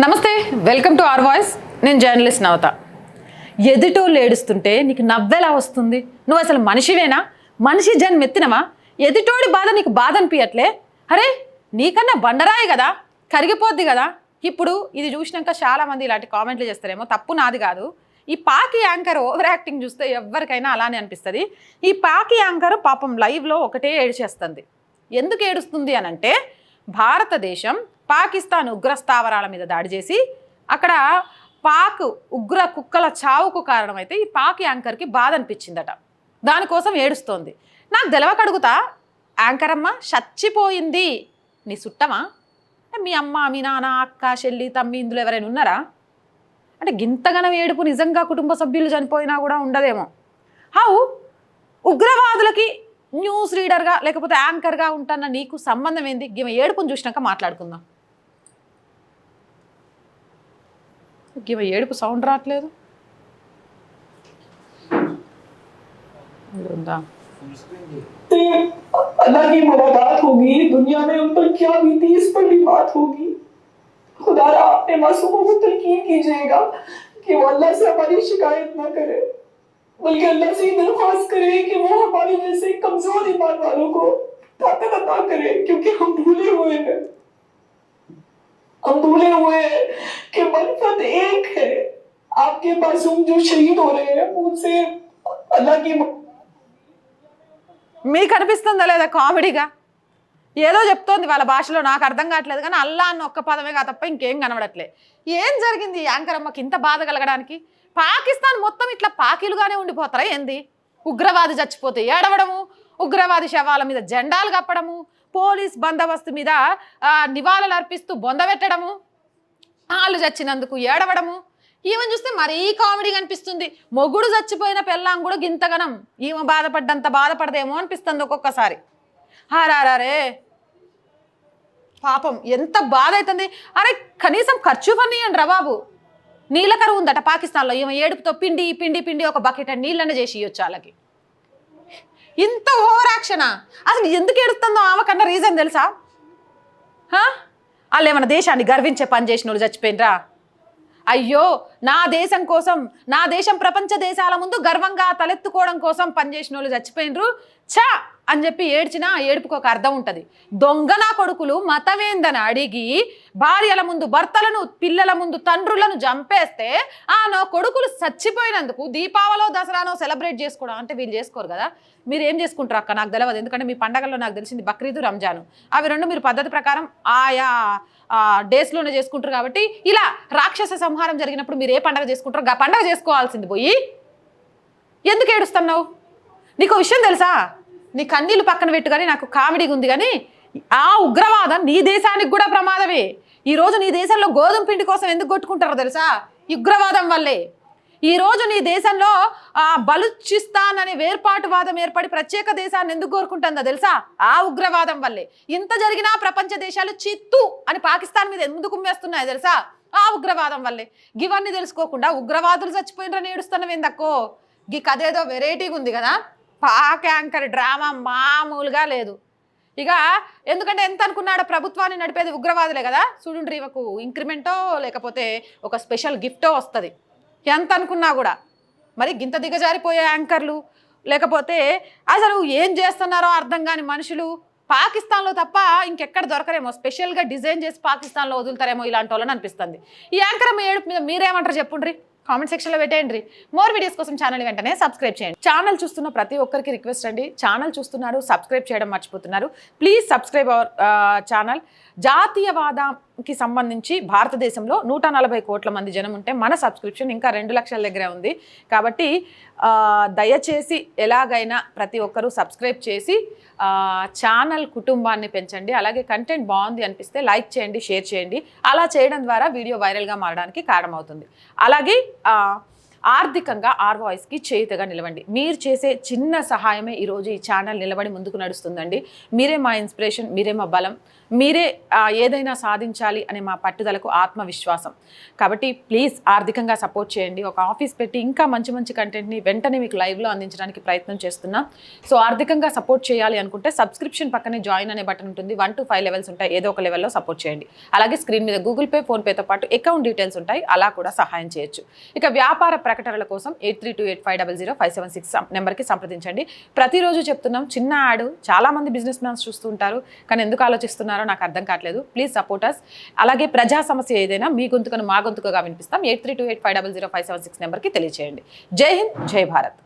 నమస్తే, welcome to our voice. నేను journalist నవత. ఎదుటోళ్ళు ఏడుస్తుంటే నీకు నవ్వెలా వస్తుంది? నువ్వు అసలు మనిషివేనా? మనిషి జన్మెత్తినవా? ఎదుటోడి బాధ నీకు బాధ అనిపించట్లే? అరే, నీకన్నా బండరాయి కదా, కరిగిపోద్ది కదా. ఇప్పుడు ఇది చూసినాక చాలామంది ఇలాంటి కామెంట్లు చేస్తారేమో. తప్పు నాది కాదు. ఈ పాకి యాంకర్ ఓవర్ యాక్టింగ్ చూస్తే ఎవరికైనా అలానే అనిపిస్తుంది. ఈ పాకి యాంకర్ పాపం లైవ్లో ఒకటే ఏడ్చేస్తుంది. ఎందుకు ఏడుస్తుంది అనంటే, భారతదేశం పాకిస్తాన్ ఉగ్రస్థావరాల మీద దాడి చేసి అక్కడ పాక్ ఉగ్ర కుక్కల చావుకు కారణమైతే ఈ పాక్ యాంకర్కి బాధ అనిపించిందట. దానికోసం ఏడుస్తోంది. నాకు తెలవకడుగుతా, యాంకర్ అమ్మ చచ్చిపోయింది, నీ సుట్టమా? మీ అమ్మ, మీ నాన్న, అక్క, చెల్లి, తమ్మి ఇందులో ఎవరైనా ఉన్నారా? అంటే గింతగనం ఏడుపు నిజంగా కుటుంబ సభ్యులు చనిపోయినా కూడా ఉండదేమో. హౌ ఉగ్రవాదులకి న్యూస్ రీడర్గా లేకపోతే యాంకర్గా ఉంటున్న నీకు సంబంధం ఏంది? ఈమె ఏడుపుని చూసినాక మాట్లాడుకుందాం. ఈమె ఏడుపు సౌండ్ రావట్లేదు. अल्लाह की मुलाकात होगी, दुनिया में उन पर क्या बीती इस पर भी बात होगी। खुदारा अपने मासूमों को तलकीन कीजिएगा कि वो अल्लाह से हमारी शिकायत ना करे, बल्कि अल्लाह से दरख्वास्त करे कि वो हमारे जैसे कमजोर ईमान वालों को ताकत अता करे, क्योंकि हम भूले हुए हैं कि मनफत एक है। आपके मासूम जो शहीद हो रहे हैं उनसे अल्लाह की మీకు అనిపిస్తుందా లేదా కామెడీగా? ఏదో చెప్తోంది వాళ్ళ భాషలో, నాకు అర్థం కావట్లేదు. కానీ అల్లా అన్న ఒక్క పదమే కా తప్ప ఇంకేం కనబడట్లే. ఏం జరిగింది యాంకర్ అమ్మకి ఇంత బాధ కలగడానికి? పాకిస్తాన్ మొత్తం ఇట్లా పాకీలుగానే ఉండిపోతారా ఏంది? ఉగ్రవాది చచ్చిపోతే ఏడవడము, ఉగ్రవాది శవాల మీద జెండాలు కప్పడము, పోలీస్ బందోబస్తు మీద నివాళులు అర్పిస్తూ బొందబెట్టడము, వాళ్ళు చచ్చినందుకు ఏడవడము. ఈమెను చూస్తే మరీ కామెడీ అనిపిస్తుంది. మొగుడు చచ్చిపోయిన పెళ్ళాం కూడా గింతగనం ఈమె బాధపడ్డంత బాధపడదేమో అనిపిస్తుంది ఒక్కొక్కసారి. హారారే పాపం ఎంత బాధ అవుతుంది. అరే, కనీసం ఖర్చు పనియండి రా బాబు. నీళ్ళ కరువు ఉందట పాకిస్తాన్లో. ఈమె ఏడుపుతో పిండి పిండి పిండి ఒక బకెట్ నీళ్ళనే చేసి ఇవ్వచ్చు వాళ్ళకి. ఇంత ఓవర్ యాక్షనా? అసలు ఎందుకు ఏడుస్తుందో ఆమెకన్నా రీజన్ తెలుసా? వాళ్ళు ఏమన్నా దేశాన్ని గర్వించే పని చేసిన వాళ్ళు చచ్చిపోయినరా? అయ్యో, నా దేశం కోసం, నా దేశం ప్రపంచ దేశాల ముందు గర్వంగా తలెత్తుకోవడం కోసం పనిచేసిన వాళ్ళు చచ్చిపోయినరు చా అని చెప్పి ఏడ్చినా ఏడుపుకు ఒక అర్థం ఉంటుంది. దొంగనా కొడుకులు మతమేందని అడిగి భార్యల ముందు భర్తలను, పిల్లల ముందు తండ్రులను చంపేస్తే నా కొడుకులు చచ్చిపోయినందుకు దీపావళో దసరానో సెలబ్రేట్ చేసుకోవడం అంటే వీళ్ళు చేసుకోరు కదా. మీరు ఏం చేసుకుంటారు అక్క? నాకు తెలియదు. ఎందుకంటే మీ పండగల్లో నాకు తెలిసింది బక్రీదు, రంజాను. అవి రెండు మీరు పద్ధతి ప్రకారం ఆయా డేస్లోనే చేసుకుంటారు. కాబట్టి ఇలా రాక్షస సంహారం జరిగినప్పుడు మీరు ఏ పండగ చేసుకుంటారు? ఆ పండగ చేసుకోవాల్సింది పోయి ఎందుకు ఏడుస్తున్నావు? నీకు విషయం తెలుసా? నీ కన్నీళ్ళు పక్కన పెట్టు. కానీ నాకు కామెడీగా ఉంది. కానీ ఆ ఉగ్రవాదం నీ దేశానికి కూడా ప్రమాదమే. ఈరోజు నీ దేశంలో గోధుమ పిండి కోసం ఎందుకు కొట్టుకుంటారో తెలుసా? ఉగ్రవాదం వల్లే. ఈరోజు నీ దేశంలో బలూచిస్తాన్ అనే వేర్పాటువాదం ఏర్పడి ప్రత్యేక దేశాన్ని ఎందుకు కోరుకుంటుందో తెలుసా? ఆ ఉగ్రవాదం వల్లే. ఇంత జరిగినా ప్రపంచ దేశాలు చిత్తు అని పాకిస్తాన్ మీద ఎందుకు కుమ్మేస్తున్నాయో తెలుసా? ఆ ఉగ్రవాదం వల్లే. ఇవన్నీ తెలుసుకోకుండా ఉగ్రవాదులు చచ్చిపోయినరని ఏడుస్తున్నవేందక్కో? ఈ కథ ఏదో వెరైటీగా ఉంది కదా. పాక్ యాంకర్ డ్రామా మామూలుగా లేదు. ఇక ఎందుకంటే ఎంత అనుకున్నాడో ప్రభుత్వాన్ని నడిపేది ఉగ్రవాదులే కదా. చూడండి, ఈమెకు ఇంక్రిమెంటో లేకపోతే ఒక స్పెషల్ గిఫ్టో వస్తుంది. ఎంత అనుకున్నా కూడా మరి గింత దిగజారిపోయే యాంకర్లు, లేకపోతే అసలు ఏం చేస్తున్నారో అర్థం కాని మనుషులు పాకిస్తాన్లో తప్ప ఇంకెక్కడ దొరకరేమో. స్పెషల్గా డిజైన్ చేసి పాకిస్తాన్లో వదులుతారేమో ఇలాంటి వాళ్ళని అనిపిస్తుంది. ఈ యాంకర్ అమ్మ ఏడుపు మీద మీరేమంటారు చెప్పుండ్రి, కామెంట్ సెక్షన్లో పెట్టేయండి. మోర్ వీడియోస్ కోసం ఛానల్ వెంటనే సబ్స్క్రైబ్ చేయండి. ఛానల్ చూస్తున్న ప్రతి ఒక్కరికి రిక్వెస్ట్ అండి, ఛానల్ చూస్తున్నారు సబ్స్క్రైబ్ చేయడం మర్చిపోతున్నారు. Please subscribe our channel. జాతీయవాదానికి సంబంధించి భారతదేశంలో 140 కోట్ల మంది జనం ఉంటే మన సబ్స్క్రిప్షన్ ఇంకా 2 లక్షల దగ్గరే ఉంది. కాబట్టి దయచేసి ఎలాగైనా ప్రతి ఒక్కరూ సబ్స్క్రైబ్ చేసి ఛానల్ కుటుంబాన్ని పెంచండి. అలాగే కంటెంట్ బాగుంది అనిపిస్తే లైక్ చేయండి, షేర్ చేయండి. అలా చేయడం ద్వారా వీడియో వైరల్గా మారడానికి కారణమవుతుంది. అలాగే ఆర్థికంగా ఆర్ వాయిస్కి చేయుతగా నిలవండి. మీరు చేసే చిన్న సహాయమే ఈరోజు ఈ ఛానల్ నిలబడి ముందుకు నడుస్తుందండి. మీరే మా ఇన్స్పిరేషన్, మీరే మా బలం, మీరే ఏదైనా సాధించాలి అనే మా పట్టుదలకు ఆత్మవిశ్వాసం. కాబట్టి ప్లీజ్ ఆర్థికంగా సపోర్ట్ చేయండి. ఒక ఆఫీస్ పెట్టి ఇంకా మంచి మంచి కంటెంట్ని వెంటనే మీకు లైవ్లో అందించడానికి ప్రయత్నం చేస్తున్నాం. సో ఆర్థికంగా సపోర్ట్ చేయాలి అనుకుంటే సబ్స్క్రిప్షన్ పక్కనే జాయిన్ అనే బటన్ ఉంటుంది. 1 to 5 లెవెల్స్ ఉంటాయి. ఏదో ఒక లెవెల్లో సపోర్ట్ చేయండి. అలాగే స్క్రీన్ మీద గూగుల్ పే, ఫోన్పేతో పాటు అకౌంట్ డీటెయిల్స్ ఉంటాయి. అలా కూడా సహాయం చేయొచ్చు. ఇక వ్యాపార ప్రకటనల కోసం 8328500576 నెంబర్కి సంప్రదించండి. ప్రతిరోజు చెప్తున్నాం, చిన్న యాడ్ చాలా మంది బిజినెస్ మ్యాన్స్ చూస్తూ ఉంటారు, కానీ ఎందుకు ఆలోచిస్తున్నారో నాకు అర్థం కావట్లేదు. Please support us. అలాగే ప్రజా సమస్య ఏదైనా మీ గొంతుకను మా గొంతుకగా వినిపిస్తాం. 8328500576 నెంబర్కి తెలియజేయండి. జై హింద్, జై భారత్.